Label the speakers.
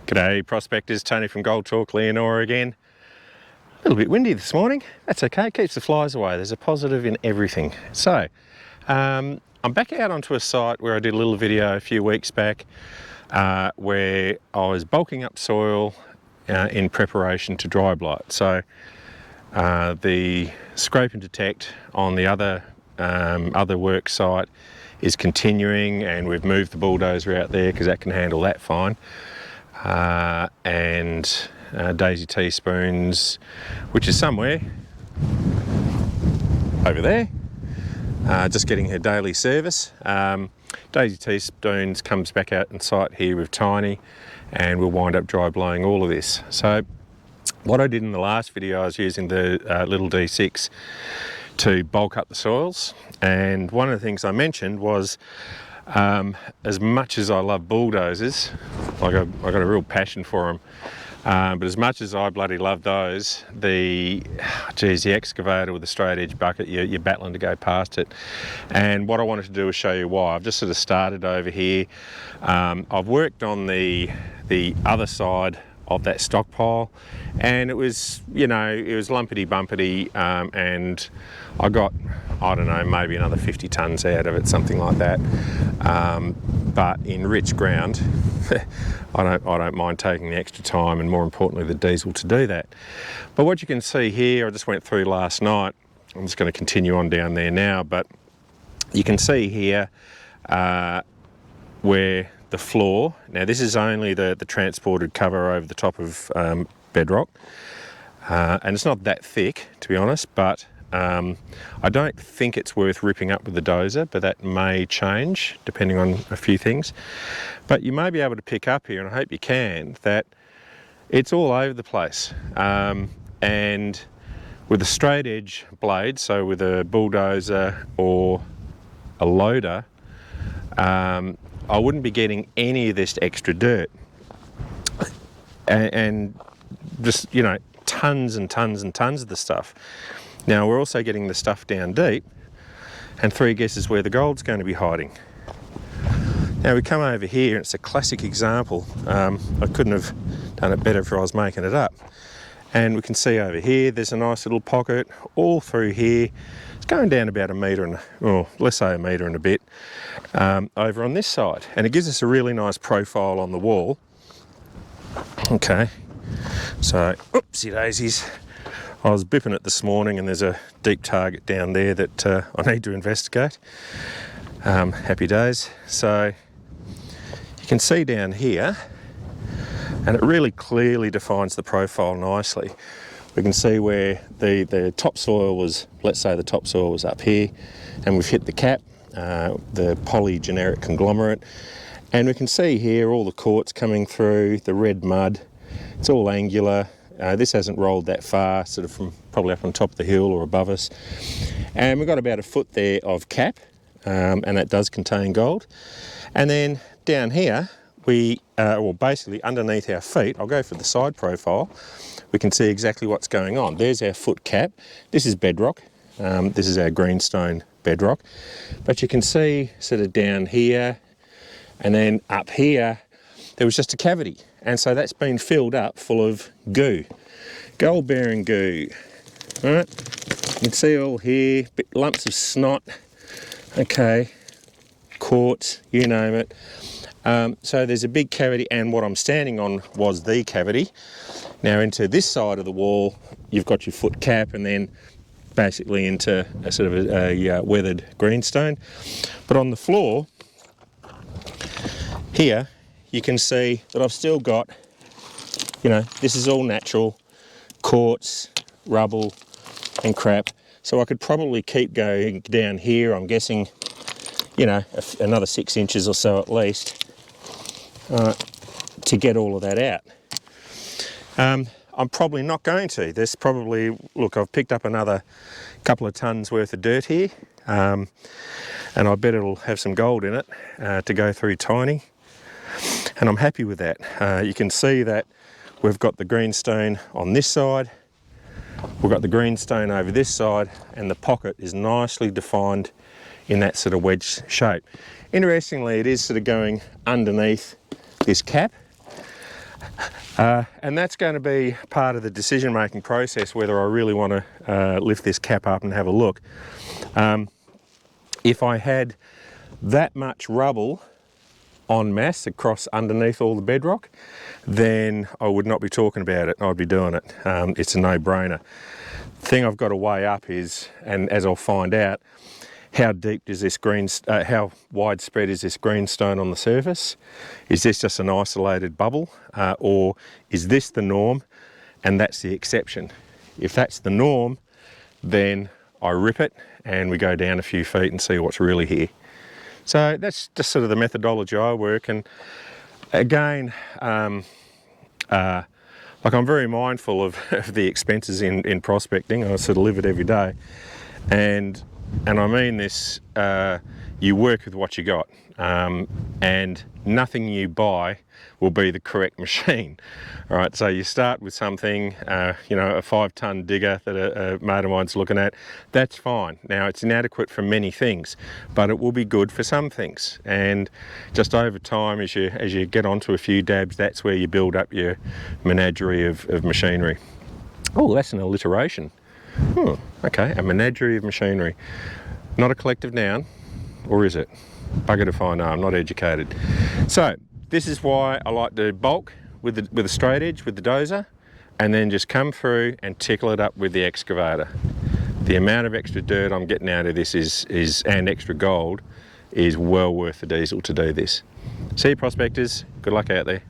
Speaker 1: G'day prospectors, Tony from Gold Talk, Leonora again. A little bit windy this morning, that's okay, keeps the flies away. There's a positive in everything. So, I'm back out onto a site where I did a little video a few weeks back where I was bulking up soil in preparation to dry blow it. So, the scrape and detect on the other work site is continuing, and we've moved the bulldozer out there because that can handle that fine. And Daisy Teaspoons, which is somewhere over there, just getting her daily service. Daisy Teaspoons comes back out in sight here with Tiny, and we'll wind up dry blowing all of this. So what I did in the last video, I was using the little D6 to bulk up the soils, and one of the things I mentioned was as much as I love bulldozers, I got a real passion for them, but as much as I bloody love those, the excavator with the straight edge bucket, you're battling to go past it. And what I wanted to do is show you why. I've just sort of started over here. I've worked on the other side of that stockpile, and it was, it was lumpity bumpity, and I got, I don't know, maybe another 50 tonnes out of it, something like that. But in rich ground, I don't mind taking the extra time, and more importantly the diesel to do that. But what you can see here, I just went through last night, I'm just going to continue on down there now, but you can see here where the floor, now this is only the transported cover over the top of bedrock, and it's not that thick, to be honest, but I don't think it's worth ripping up with the dozer, but that may change depending on a few things. But you may be able to pick up here, and I hope you can, that it's all over the place. And with a straight edge blade, so with a bulldozer or a loader, I wouldn't be getting any of this extra dirt. And just, tons and tons and tons of the stuff. Now we're also getting the stuff down deep, and three guesses where the gold's going to be hiding. Now we come over here, and it's a classic example. I couldn't have done it better if I was making it up. And we can see over here, there's a nice little pocket all through here. It's going down about a metre and, well, let's say a metre and a bit, over on this side. And it gives us a really nice profile on the wall. Okay, so, oopsie daisies. I was bipping it this morning, and there's a deep target down there that I need to investigate. Happy days. So you can see down here, and it really clearly defines the profile nicely. We can see where the topsoil was, let's say the topsoil was up here, and we've hit the cap, the polygeneric conglomerate, and we can see here all the quartz coming through, the red mud. It's all angular. This hasn't rolled that far, sort of from probably up on top of the hill or above us. And we've got about a foot there of cap, and that does contain gold. And then down here, well, basically underneath our feet, I'll go for the side profile, we can see exactly what's going on. There's our foot cap. This is bedrock. This is our greenstone bedrock. But you can see sort of down here, and then up here, there was just a cavity. And so that's been filled up full of goo, gold-bearing goo. All right, you can see all here, lumps of snot, okay, quartz, you name it. So there's a big cavity, and what I'm standing on was the cavity. Now into this side of the wall, you've got your foot cap, and then basically into a sort of a weathered greenstone. But on the floor here, you can see that I've still got, this is all natural quartz, rubble and crap. So I could probably keep going down here, I'm guessing, another 6 inches or so at least, to get all of that out. I'm probably not going to. There's probably, look, I've picked up another couple of tonnes worth of dirt here, and I bet it'll have some gold in it to go through Tiny. And I'm happy with that. You can see that we've got the greenstone on this side, we've got the greenstone over this side, and the pocket is nicely defined in that sort of wedge shape. Interestingly, it is sort of going underneath this cap, And that's going to be part of the decision-making process, whether I really want to lift this cap up and have a look. If I had that much rubble en masse across underneath all the bedrock, then I would not be talking about it. I'd be doing it. It's a no-brainer. The thing I've got to weigh up is, and as I'll find out, how deep does this how widespread is this greenstone on the surface? Is this just an isolated bubble, or is this the norm and that's the exception? If that's the norm, then I rip it and we go down a few feet and see what's really here. So that's just sort of the methodology I work. And again, like, I'm very mindful of the expenses in prospecting. I sort of live it every day. And I mean this, you work with what you got, and nothing you buy will be the correct machine. All right, so you start with something, you know, a 5-ton digger that a mate of mine's looking at. That's fine. Now, it's inadequate for many things, but it will be good for some things. And just over time, as you get onto a few dabs, that's where you build up your menagerie of machinery. Oh, that's an alliteration. Oh, okay, a menagerie of machinery. Not a collective noun, or is it? Bugger if I know, I'm not educated. So, this is why I like to bulk with a straight edge with the dozer, and then just come through and tickle it up with the excavator. The amount of extra dirt I'm getting out of this is and extra gold is well worth the diesel to do this. See you prospectors, good luck out there.